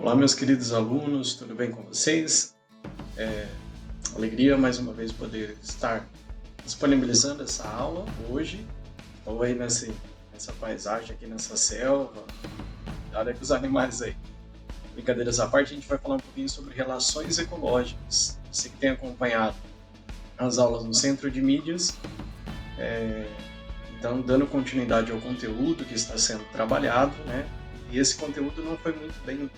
Olá, meus queridos alunos, tudo bem com vocês? Alegria mais uma vez poder estar disponibilizando essa aula hoje. Estou aí nessa paisagem aqui, nessa selva. Olha que os animais aí. Brincadeiras à parte, a gente vai falar um pouquinho sobre relações ecológicas. Você que tem acompanhado as aulas no Centro de Mídias, então dando continuidade ao conteúdo que está sendo trabalhado, né? E esse conteúdo não foi muito bem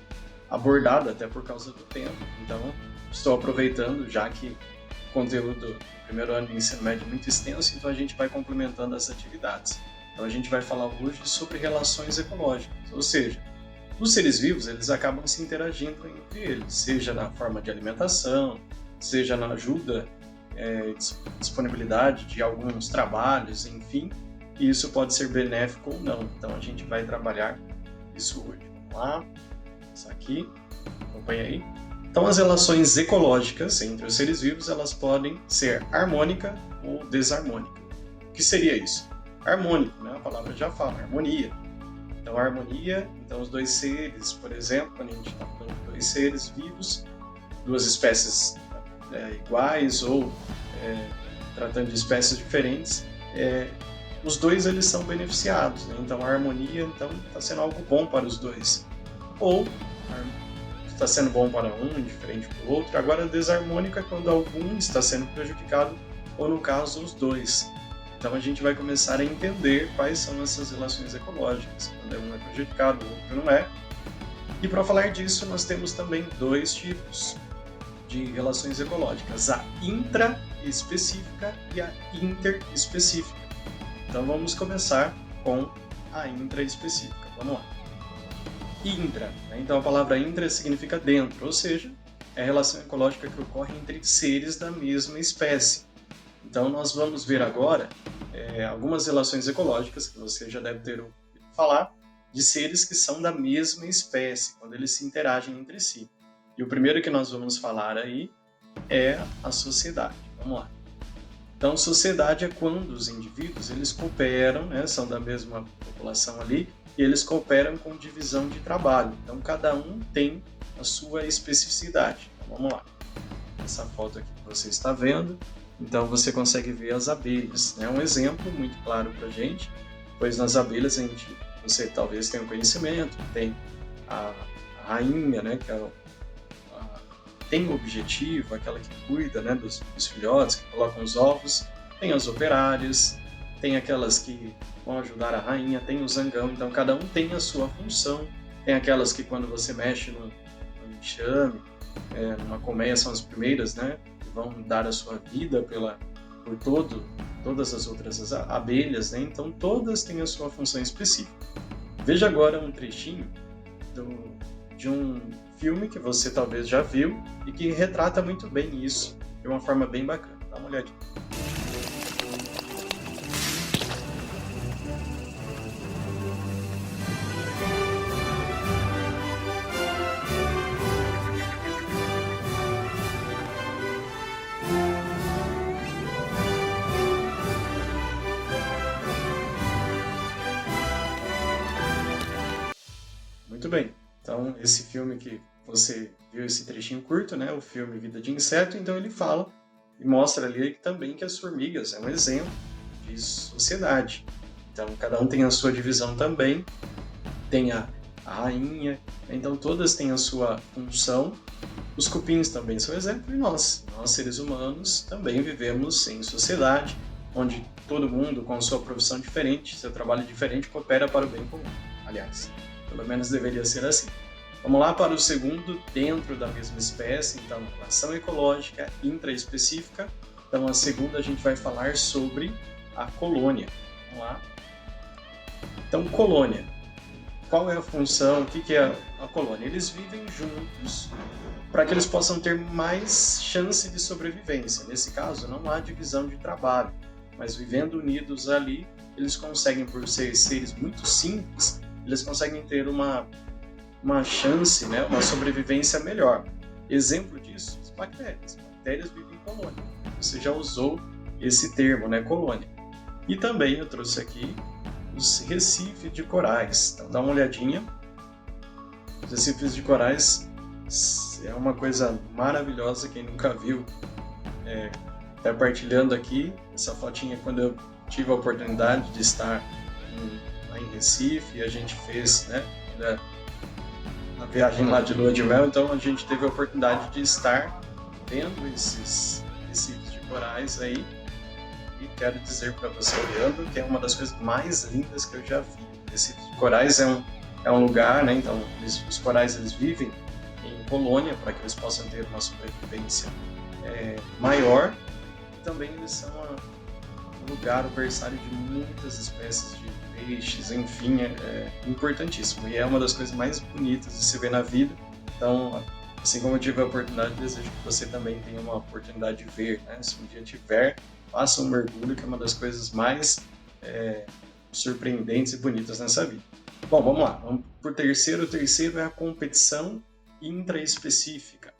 abordado, até por causa do tempo. Então, estou aproveitando, já que o conteúdo do primeiro ano de ensino médio é muito extenso, então a gente vai complementando as atividades. Então, a gente vai falar hoje sobre relações ecológicas, ou seja, os seres vivos, eles acabam se interagindo entre eles, seja na forma de alimentação, seja na ajuda, disponibilidade de alguns trabalhos, enfim, e isso pode ser benéfico ou não. Então, a gente vai trabalhar isso hoje. Vamos lá. Isso aqui, acompanha aí. Então, as relações ecológicas entre os seres vivos, elas podem ser harmônica ou desarmônica. O que seria isso? Harmônico, né? A palavra já fala, harmonia. Então, a harmonia, então os dois seres, por exemplo, quando a gente está falando de dois seres vivos, duas espécies iguais ou tratando de espécies diferentes, os dois eles são beneficiados, né? Então, a harmonia está sendo algo bom para os dois. Ou está sendo bom para um, diferente para o outro. Agora, a desarmônica é quando algum está sendo prejudicado, ou no caso, os dois. Então, a gente vai começar a entender quais são essas relações ecológicas, quando um é prejudicado, o outro não é. E para falar disso, nós temos também dois tipos de relações ecológicas, a intraespecífica e a interespecífica. Então, vamos começar com a intraespecífica. Vamos lá. Intra, né? Então a palavra intra significa dentro, ou seja, é a relação ecológica que ocorre entre seres da mesma espécie. Então nós vamos ver agora algumas relações ecológicas que você já deve ter ouvido falar, de seres que são da mesma espécie, quando eles se interagem entre si. E o primeiro que nós vamos falar aí é a sociedade. Vamos lá. Então, sociedade é quando os indivíduos eles cooperam, né, são da mesma população ali, e eles cooperam com divisão de trabalho. Então, cada um tem a sua especificidade. Então, vamos lá. Essa foto aqui que você está vendo, então você consegue ver as abelhas. É um exemplo muito claro para a gente, pois nas abelhas você talvez tenha um conhecimento, tem a rainha, né, que tem o objetivo, aquela que cuida, né, dos filhotes, que colocam os ovos, tem as operárias, tem aquelas que vão ajudar a rainha, tem o zangão, então cada um tem a sua função. Tem aquelas que quando você mexe no enxame, numa colmeia, são as primeiras, né, que vão dar a sua vida por todas as outras abelhas, né, então todas têm a sua função específica. Veja agora um trechinho de um filme que você talvez já viu e que retrata muito bem isso, de uma forma bem bacana. Dá uma olhadinha. Muito bem. Então, esse filme que você viu, esse trechinho curto, né, o filme Vida de Inseto, então ele fala e mostra ali também que as formigas é um exemplo de sociedade. Então, cada um tem a sua divisão também, tem a rainha, então todas têm a sua função. Os cupins também são exemplo, e nós seres humanos, também vivemos em sociedade, onde todo mundo, com a sua profissão diferente, seu trabalho diferente, coopera para o bem comum. Aliás, pelo menos deveria ser assim. Vamos lá para o segundo, dentro da mesma espécie, então, relação ecológica intraespecífica. Então, a segunda a gente vai falar sobre a colônia. Vamos lá. Então, colônia. Qual é a função? O que é a colônia? Eles vivem juntos para que eles possam ter mais chance de sobrevivência. Nesse caso, não há divisão de trabalho, mas vivendo unidos ali, eles conseguem, por ser seres muito simples, eles conseguem ter uma chance, né, uma sobrevivência melhor. Exemplo disso, as bactérias. As bactérias vivem em colônia. Você já usou esse termo, né, colônia. E também eu trouxe aqui os recifes de corais. Então dá uma olhadinha. Os recifes de corais é uma coisa maravilhosa, quem nunca viu. Até partilhando aqui, essa fotinha quando eu tive a oportunidade de estar lá em Recife, e a gente fez, né, na viagem lá de lua de mel, então a gente teve a oportunidade de estar vendo esses recifes de corais aí, e quero dizer para você, olhando, que é uma das coisas mais lindas que eu já vi. Recifes de corais é um lugar, né, então os corais eles vivem em colônia para que eles possam ter uma sobrevivência maior, e também eles são um lugar, o berçário de muitas espécies de peixes, enfim, é importantíssimo. E é uma das coisas mais bonitas de se ver na vida. Então, assim como eu tive a oportunidade, desejo que você também tenha uma oportunidade de ver, né? Se um dia tiver, faça um mergulho, que é uma das coisas mais surpreendentes e bonitas nessa vida. Bom, vamos lá. Vamos para o terceiro. O terceiro é a competição intraespecífica.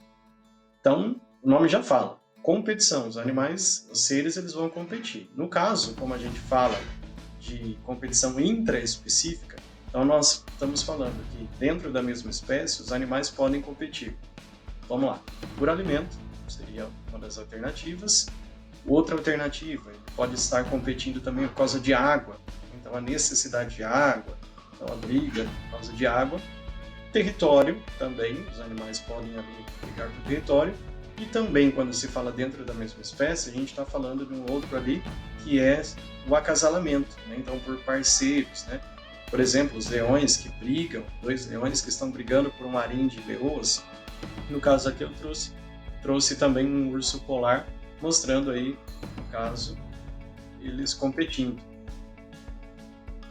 Então, o nome já fala. Competição. Os animais, os seres, eles vão competir. No caso, como a gente fala de competição intraespecífica, então nós estamos falando que dentro da mesma espécie, os animais podem competir. Vamos lá. Por alimento, seria uma das alternativas. Outra alternativa, ele pode estar competindo também por causa de água. Então, a necessidade de água, então a briga por causa de água. Território também, os animais podem ali brigar por território. E também, quando se fala dentro da mesma espécie, a gente está falando de um outro ali, que é o acasalamento, né? Então, por parceiros, né? Por exemplo, os leões que brigam, dois leões que estão brigando por um harim de leoas. No caso aqui eu trouxe também um urso polar, mostrando aí, no caso, eles competindo.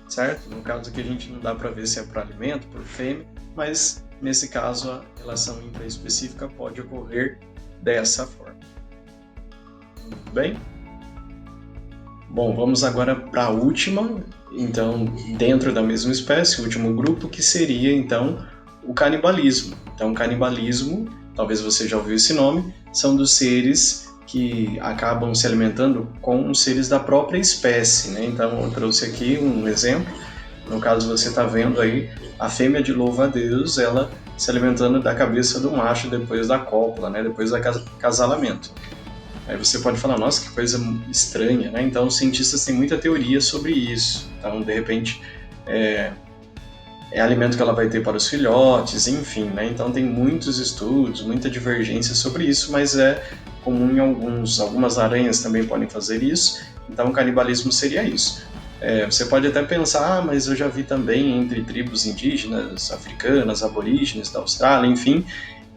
Certo? No caso aqui a gente não dá para ver se é por alimento, por fêmea, mas nesse caso a relação intraespecífica pode ocorrer dessa forma. Muito bem? Bom, vamos agora para a última, então, dentro da mesma espécie, o último grupo, que seria, então, o canibalismo. Então, o canibalismo, talvez você já ouviu esse nome, são dos seres que acabam se alimentando com os seres da própria espécie, né? Então, eu trouxe aqui um exemplo. No caso, você está vendo aí a fêmea de louva-a-Deus, ela se alimentando da cabeça do macho depois da cópula, né? Depois do acasalamento. Aí você pode falar, nossa, que coisa estranha, né? Então, os cientistas têm muita teoria sobre isso. Então, de repente, é alimento que ela vai ter para os filhotes, enfim, né? Então, tem muitos estudos, muita divergência sobre isso, mas é comum em algumas aranhas também podem fazer isso. Então, o canibalismo seria isso. Você pode até pensar, mas eu já vi também entre tribos indígenas, africanas, aborígenes da Austrália, enfim,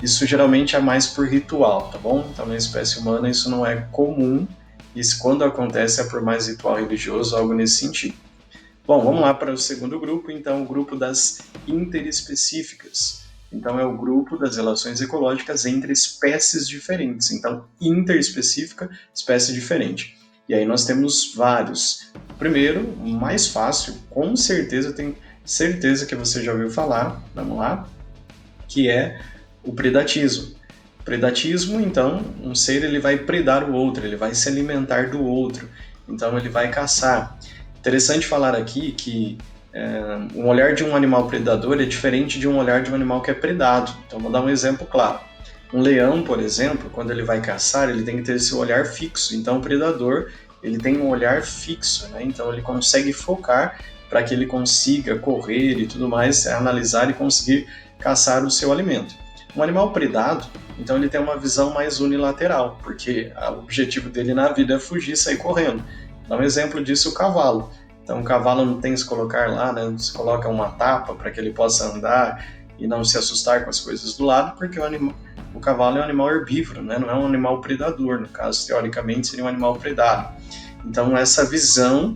isso geralmente é mais por ritual, tá bom? Então, na espécie humana isso não é comum, e quando acontece é por mais ritual religioso, algo nesse sentido. Bom, vamos lá para o segundo grupo, então, o grupo das interespecíficas. Então, é o grupo das relações ecológicas entre espécies diferentes. Então, interespecífica, espécie diferente. E aí nós temos vários. Primeiro, o mais fácil, com certeza, tenho certeza que você já ouviu falar, vamos lá, que é o predatismo. Predatismo, então, um ser ele vai predar o outro, ele vai se alimentar do outro, então ele vai caçar. Interessante falar aqui que um olhar de um animal predador é diferente de um olhar de um animal que é predado. Então, vou dar um exemplo claro. Um leão, por exemplo, quando ele vai caçar, ele tem que ter esse olhar fixo. Então, o predador ele tem um olhar fixo, né? Então, ele consegue focar para que ele consiga correr e tudo mais, analisar e conseguir caçar o seu alimento. Um animal predado, então ele tem uma visão mais unilateral, porque o objetivo dele na vida é fugir, sair correndo. Dá um exemplo disso o cavalo. Então o cavalo não tem que se colocar lá, né? Se coloca uma tapa para que ele possa andar e não se assustar com as coisas do lado, porque o cavalo é um animal herbívoro, né? Não é um animal predador, no caso, teoricamente seria um animal predado. Então essa visão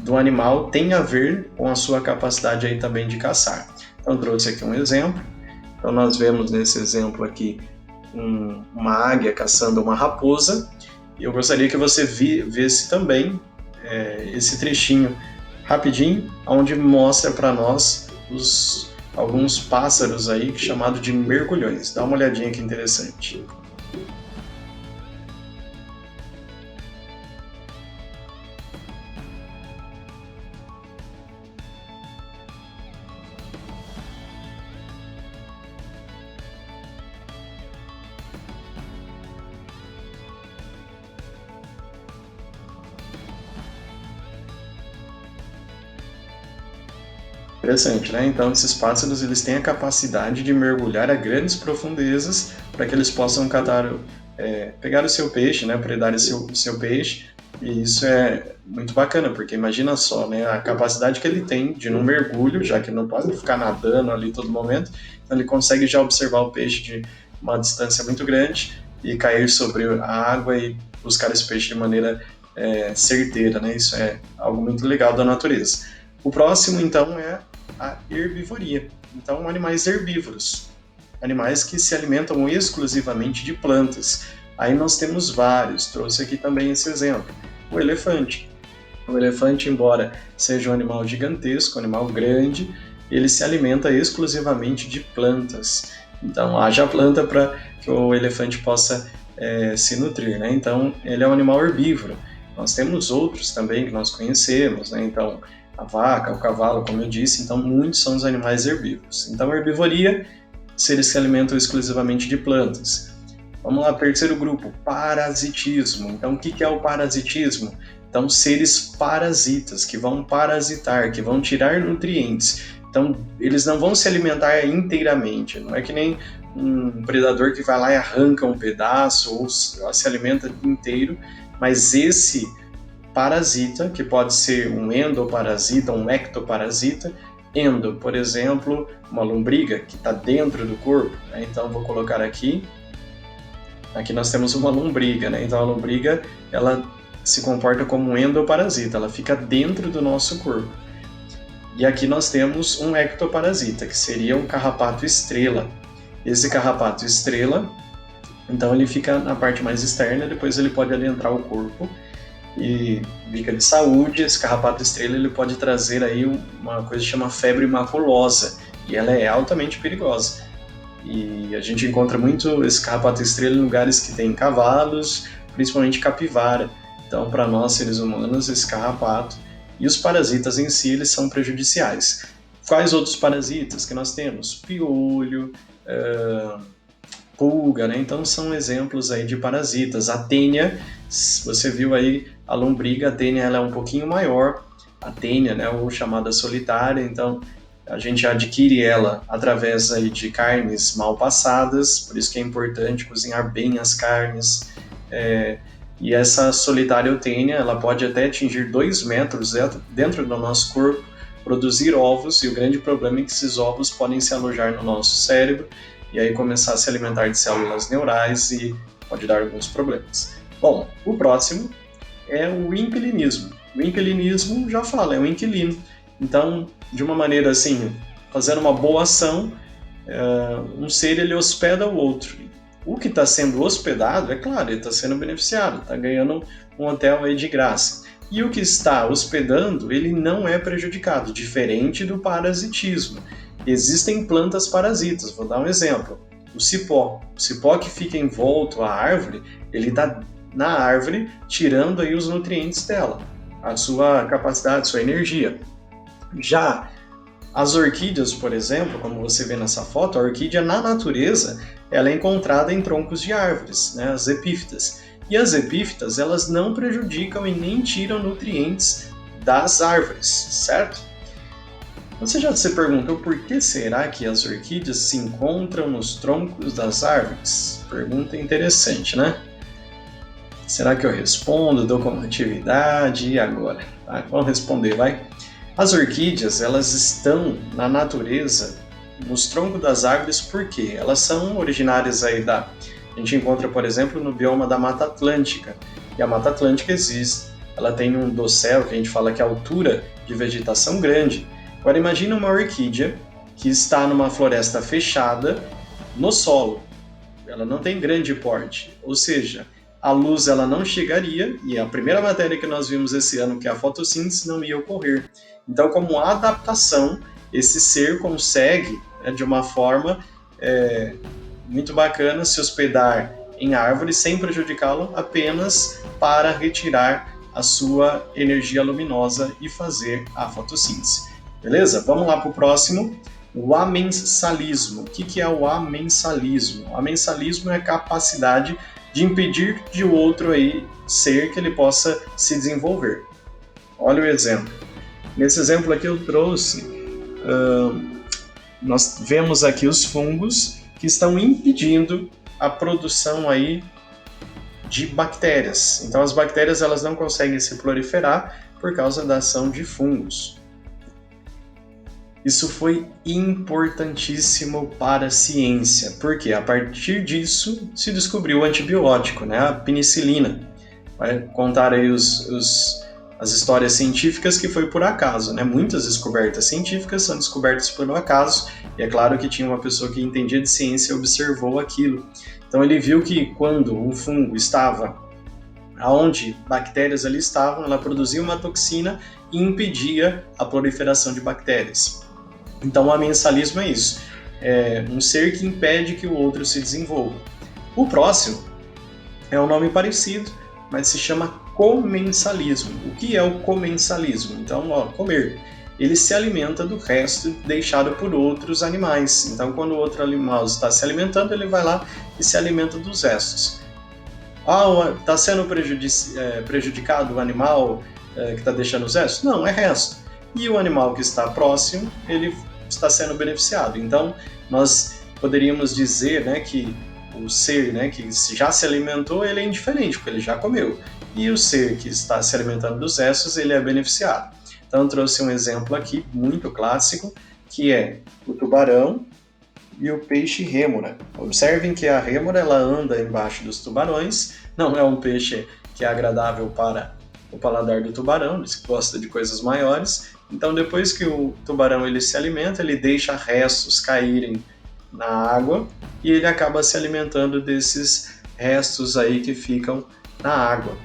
do animal tem a ver com a sua capacidade aí também de caçar. Então trouxe aqui um exemplo. Então nós vemos nesse exemplo aqui uma águia caçando uma raposa, e eu gostaria que você visse também esse trechinho rapidinho, onde mostra para nós alguns pássaros aí chamados de mergulhões. Dá uma olhadinha que interessante. Interessante, né? Então, esses pássaros eles têm a capacidade de mergulhar a grandes profundezas para que eles possam pegar o seu peixe, né? Predar o seu peixe. E isso é muito bacana, porque imagina só, né? A capacidade que ele tem de no mergulho, já que não pode ficar nadando ali todo momento, então ele consegue já observar o peixe de uma distância muito grande e cair sobre a água e buscar esse peixe de maneira certeira, né? Isso é algo muito legal da natureza. O próximo, então, é a herbivoria. Então, animais herbívoros, animais que se alimentam exclusivamente de plantas. Aí nós temos vários, trouxe aqui também esse exemplo. O elefante. O elefante, embora seja um animal gigantesco, um animal grande, ele se alimenta exclusivamente de plantas. Então, haja planta para que o elefante possa se nutrir, né? Então, ele é um animal herbívoro. Nós temos outros também que nós conhecemos, né? Então, a vaca, o cavalo, como eu disse, então muitos são os animais herbívoros. Então, a herbivoria, se eles se alimentam exclusivamente de plantas. Vamos lá, terceiro grupo, parasitismo. Então, o que é o parasitismo? Então, seres parasitas, que vão parasitar, que vão tirar nutrientes. Então, eles não vão se alimentar inteiramente, não é que nem um predador que vai lá e arranca um pedaço ou se alimenta inteiro, mas esse parasita, que pode ser um endoparasita, um ectoparasita, endo, por exemplo, uma lombriga que está dentro do corpo, né? Então vou colocar aqui nós temos uma lombriga, né? Então a lombriga, ela se comporta como um endoparasita, ela fica dentro do nosso corpo. E aqui nós temos um ectoparasita, que seria um carrapato estrela. Esse carrapato estrela, então ele fica na parte mais externa, depois ele pode adentrar o corpo e dica de saúde, esse carrapato estrela ele pode trazer aí uma coisa que chama febre maculosa, e ela é altamente perigosa. E a gente encontra muito esse carrapato estrela em lugares que tem cavalos, principalmente capivara. Então, para nós, seres humanos, esse carrapato e os parasitas em si, eles são prejudiciais. Quais outros parasitas que nós temos? Piolho, pulga, né? Então são exemplos aí de parasitas. A tênia, você viu aí a lombriga, a tênia ela é um pouquinho maior, a tênia, né, ou chamada solitária, então a gente adquire ela através aí de carnes mal passadas, por isso que é importante cozinhar bem as carnes. E essa solitária ou tênia, ela pode até atingir 2 metros dentro do nosso corpo, produzir ovos, e o grande problema é que esses ovos podem se alojar no nosso cérebro e aí começar a se alimentar de células neurais e pode dar alguns problemas. Bom, o próximo é o inquilinismo. O inquilinismo já fala, é um inquilino. Então, de uma maneira assim, fazendo uma boa ação, um ser ele hospeda o outro. O que está sendo hospedado, é claro, ele está sendo beneficiado, está ganhando um hotel aí de graça. E o que está hospedando, ele não é prejudicado, diferente do parasitismo. Existem plantas parasitas, vou dar um exemplo. O cipó que fica envolto à árvore, ele está na árvore tirando aí os nutrientes dela, a sua capacidade, sua energia. Já as orquídeas, por exemplo, como você vê nessa foto, a orquídea na natureza, ela é encontrada em troncos de árvores, né, as epífitas. E as epífitas, elas não prejudicam e nem tiram nutrientes das árvores, certo? Você já se perguntou por que será que as orquídeas se encontram nos troncos das árvores? Pergunta interessante, né? Será que eu respondo, dou como atividade? E agora? Tá, vamos responder, vai? As orquídeas, elas estão na natureza, nos troncos das árvores, porque elas são originárias aí a gente encontra, por exemplo, no bioma da Mata Atlântica. E a Mata Atlântica existe. Ela tem um dossel, que a gente fala que é a altura de vegetação grande. Agora imagina uma orquídea que está numa floresta fechada no solo. Ela não tem grande porte, ou seja, a luz ela não chegaria, e a primeira matéria que nós vimos esse ano, que é a fotossíntese, não ia ocorrer. Então, como adaptação, esse ser consegue, né, de uma forma muito bacana, se hospedar em árvores sem prejudicá-lo, apenas para retirar a sua energia luminosa e fazer a fotossíntese. Beleza? Vamos lá para o próximo. O amensalismo. O que é o amensalismo? O amensalismo é a capacidade de impedir de outro aí ser que ele possa se desenvolver. Olha o exemplo. Nesse exemplo aqui eu trouxe nós vemos aqui os fungos que estão impedindo a produção aí de bactérias. Então as bactérias elas não conseguem se proliferar por causa da ação de fungos. Isso foi importantíssimo para a ciência, porque a partir disso se descobriu o antibiótico, né, a penicilina. Vai contar aí as histórias científicas que foi por acaso, né? Muitas descobertas científicas são descobertas por acaso, e é claro que tinha uma pessoa que entendia de ciência e observou aquilo. Então ele viu que quando um fungo estava aonde bactérias ali estavam, ela produzia uma toxina e impedia a proliferação de bactérias. Então o amensalismo é isso, é um ser que impede que o outro se desenvolva. O próximo é um nome parecido, mas se chama comensalismo. O que é o comensalismo? Então, comer. Ele se alimenta do resto deixado por outros animais. Então, quando o outro animal está se alimentando, ele vai lá e se alimenta dos restos. Está sendo prejudicado o animal que está deixando os restos? Não, é resto. E o animal que está próximo, ele está sendo beneficiado. Então, nós poderíamos dizer, né, que o ser, né, que já se alimentou, ele é indiferente, porque ele já comeu. E o ser que está se alimentando dos restos, ele é beneficiado. Então, eu trouxe um exemplo aqui, muito clássico, que é o tubarão e o peixe rêmora. Observem que a rêmora, ela anda embaixo dos tubarões, não é um peixe que é agradável para o paladar do tubarão, ele gosta de coisas maiores. Então, depois que o tubarão ele se alimenta, ele deixa restos caírem na água e ele acaba se alimentando desses restos aí que ficam na água.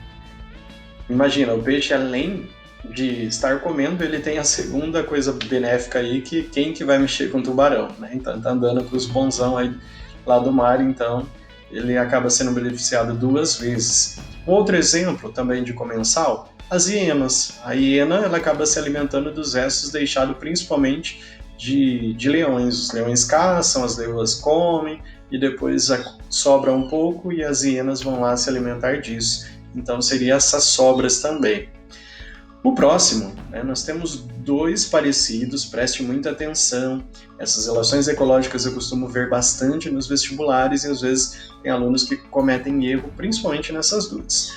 Imagina, o peixe, além de estar comendo, ele tem a segunda coisa benéfica aí, que quem que vai mexer com o tubarão, né? Então tá andando com os bonzão aí lá do mar, então ele acaba sendo beneficiado duas vezes. Um outro exemplo também de comensal, as hienas. A hiena, ela acaba se alimentando dos restos deixados principalmente de leões. Os leões caçam, as leoas comem e depois sobra um pouco e as hienas vão lá se alimentar disso. Então seria essas sobras também. O próximo, né, nós temos dois parecidos, preste muita atenção. Essas relações ecológicas eu costumo ver bastante nos vestibulares e às vezes tem alunos que cometem erro, principalmente nessas duas.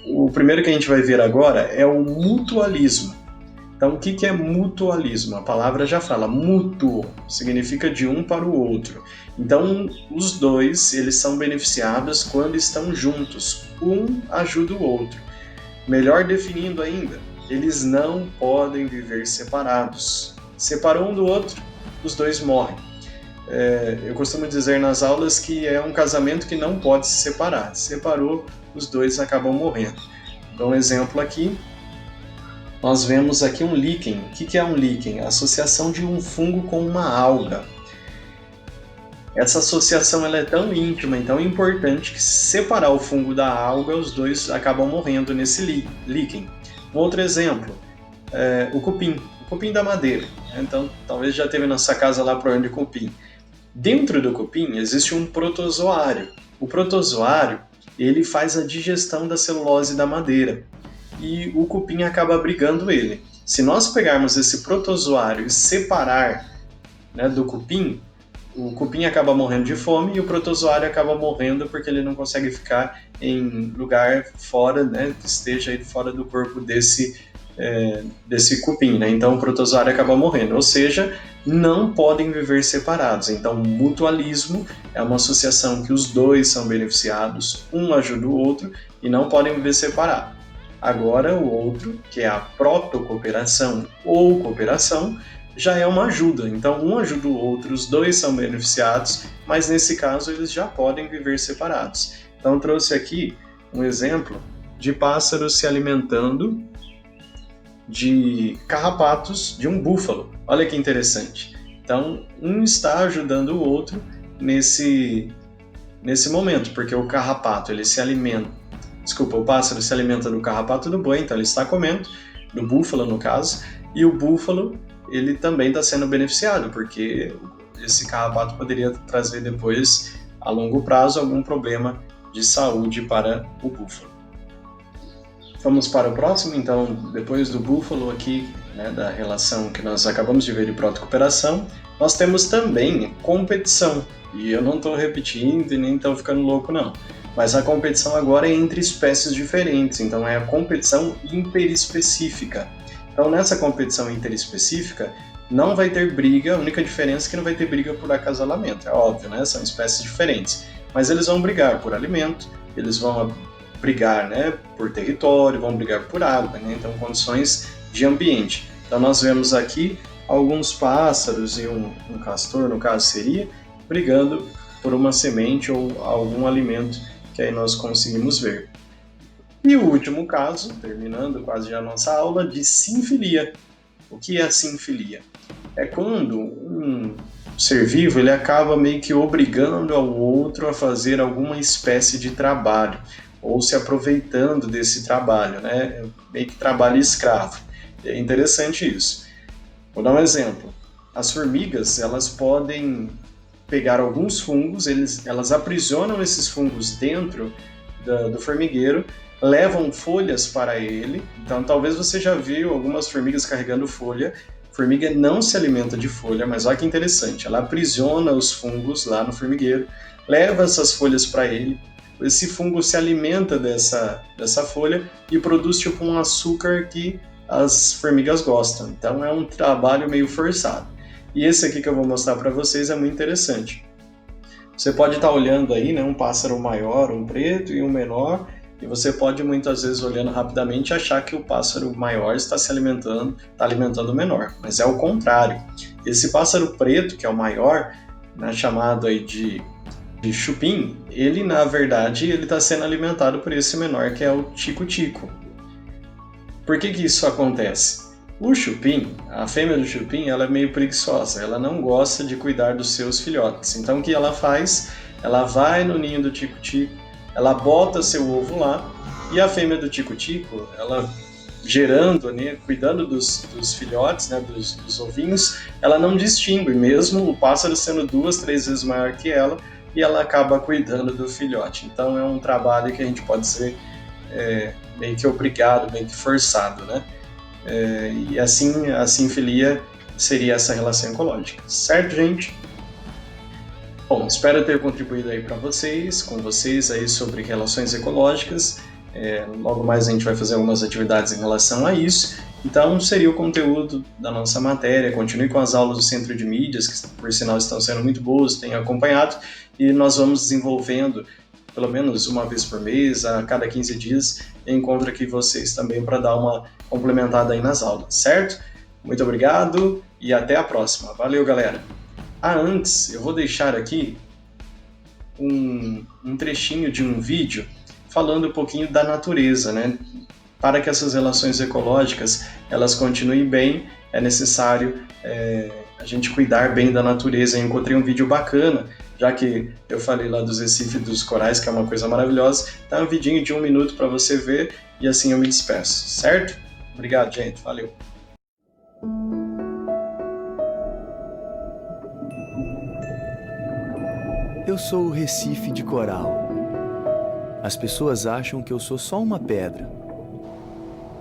O primeiro que a gente vai ver agora é o mutualismo. Então, o que é mutualismo? A palavra já fala, mútuo, significa de um para o outro. Então, os dois, eles são beneficiados quando estão juntos, um ajuda o outro. Melhor definindo ainda, eles não podem viver separados. Separou um do outro, os dois morrem. Eu costumo dizer nas aulas que é um casamento que não pode se separar. Separou, os dois acabam morrendo. Então, um exemplo aqui, nós vemos aqui um líquen. O que é um líquen? A associação de um fungo com uma alga. Essa associação ela é tão íntima e tão importante que, se separar o fungo da alga, os dois acabam morrendo nesse líquen. Um outro exemplo, o cupim da madeira. Então, talvez já teve na sua casa lá problema de cupim. Dentro do cupim existe um protozoário. O protozoário, ele faz a digestão da celulose da madeira e o cupim acaba abrigando ele. Se nós pegarmos esse protozoário e separar, né, do cupim, o cupim acaba morrendo de fome e o protozoário acaba morrendo porque ele não consegue ficar em lugar fora, né, que esteja aí fora do corpo desse cupim, né? Então o protozoário acaba morrendo, ou seja, não podem viver separados. Então o mutualismo é uma associação que os dois são beneficiados, um ajuda o outro e não podem viver separados. Agora o outro, que é a protocooperação ou cooperação, já é uma ajuda. Então um ajuda o outro, os dois são beneficiados, mas nesse caso eles já podem viver separados. Então trouxe aqui um exemplo de pássaros se alimentando de carrapatos de um búfalo. Olha que interessante. Então um está ajudando o outro nesse momento, porque o carrapato ele se alimenta, o pássaro se alimenta do carrapato do boi, então ele está comendo, do búfalo no caso, e o búfalo ele também está sendo beneficiado, porque esse carrapato poderia trazer depois, a longo prazo, algum problema de saúde para o búfalo. Vamos para o próximo, então, depois do búfalo aqui, né, da relação que nós acabamos de ver de protocooperação, nós temos também competição. E eu não estou repetindo e nem estou ficando louco, não. Mas a competição agora é entre espécies diferentes, então é a competição interespecífica. Então, nessa competição interespecífica, não vai ter briga, a única diferença é que não vai ter briga por acasalamento, é óbvio, né? São espécies diferentes. Mas eles vão brigar por alimento, eles vão brigar, né, por território, vão brigar por água, né? Então, condições de ambiente. Então, nós vemos aqui alguns pássaros e um castor, no caso seria, brigando por uma semente ou algum alimento que aí nós conseguimos ver. E o último caso, terminando quase já a nossa aula, de sinfilia. O que é a sinfilia? É quando um ser vivo ele acaba meio que obrigando ao outro a fazer alguma espécie de trabalho, ou se aproveitando desse trabalho, né? Meio que trabalho escravo. É interessante isso. Vou dar um exemplo. As formigas, elas podem pegar alguns fungos, elas aprisionam esses fungos dentro do formigueiro, levam folhas para ele. Então, talvez você já viu algumas formigas carregando folha. Formiga não se alimenta de folha, mas olha que interessante. Ela aprisiona os fungos lá no formigueiro, leva essas folhas para ele. Esse fungo se alimenta dessa folha e produz tipo um açúcar que as formigas gostam. Então, é um trabalho meio forçado. E esse aqui que eu vou mostrar para vocês é muito interessante. Você pode estar olhando aí, né, um pássaro maior, um preto e um menor, e você pode muitas vezes olhando rapidamente achar que o pássaro maior está alimentando o menor, mas é o contrário. Esse pássaro preto, que é o maior, né, chamado aí de chupim, ele na verdade ele está sendo alimentado por esse menor que é o tico-tico. Por que isso acontece? O chupim, a fêmea do chupim, ela é meio preguiçosa, ela não gosta de cuidar dos seus filhotes. Então o que ela faz? Ela vai no ninho do tico-tico, ela bota seu ovo lá, e a fêmea do tico-tico, ela gerando, né, cuidando dos filhotes, né, dos ovinhos, ela não distingue, mesmo o pássaro sendo 2, 3 vezes maior que ela, e ela acaba cuidando do filhote. Então é um trabalho que a gente pode dizer meio que obrigado, meio que forçado, né? E assim a sinfilia seria essa relação ecológica, certo, gente? Bom, espero ter contribuído aí com vocês aí sobre relações ecológicas. Logo mais a gente vai fazer algumas atividades em relação a isso. Então seria o conteúdo da nossa matéria. Continue com as aulas do Centro de Mídias, que por sinal estão sendo muito boas, tenho acompanhado, e nós vamos desenvolvendo pelo menos uma vez por mês, a cada 15 dias, eu encontro aqui vocês também para dar uma complementada aí nas aulas, certo? Muito obrigado e até a próxima. Valeu, galera! Antes, eu vou deixar aqui um trechinho de um vídeo falando um pouquinho da natureza, né? Para que essas relações ecológicas elas continuem bem, é necessário a gente cuidar bem da natureza. Eu encontrei um vídeo bacana, já que eu falei lá dos recifes dos corais, que é uma coisa maravilhosa. Tá um vidinho de 1 minuto para você ver e assim eu me despeço, certo? Obrigado, gente. Valeu! Eu sou o Recife de Coral. As pessoas acham que eu sou só uma pedra,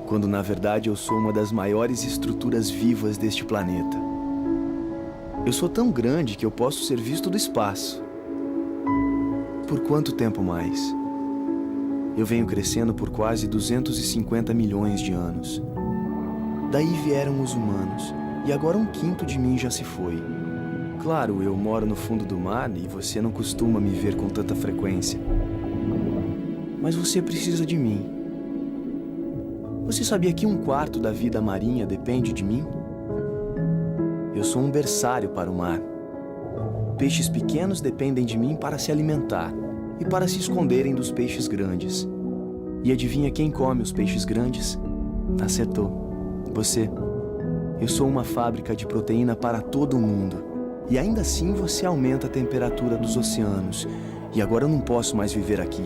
quando na verdade eu sou uma das maiores estruturas vivas deste planeta. Eu sou tão grande que eu posso ser visto do espaço. Por quanto tempo mais? Eu venho crescendo por quase 250 milhões de anos. Daí vieram os humanos, e agora 1/5 de mim já se foi. Claro, eu moro no fundo do mar e você não costuma me ver com tanta frequência. Mas você precisa de mim. Você sabia que 1/4 da vida marinha depende de mim? Eu sou um berçário para o mar. Peixes pequenos dependem de mim para se alimentar e para se esconderem dos peixes grandes. E adivinha quem come os peixes grandes? Acertou. Você. Eu sou uma fábrica de proteína para todo o mundo. E ainda assim você aumenta a temperatura dos oceanos. E agora eu não posso mais viver aqui.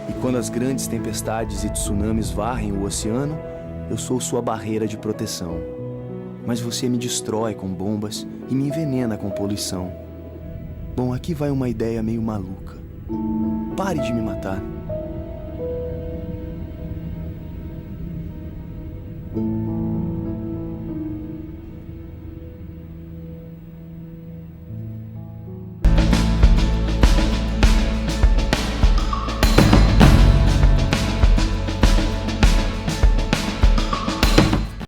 E quando as grandes tempestades e tsunamis varrem o oceano, eu sou sua barreira de proteção. Mas você me destrói com bombas e me envenena com poluição. Bom, aqui vai uma ideia meio maluca. Pare de me matar.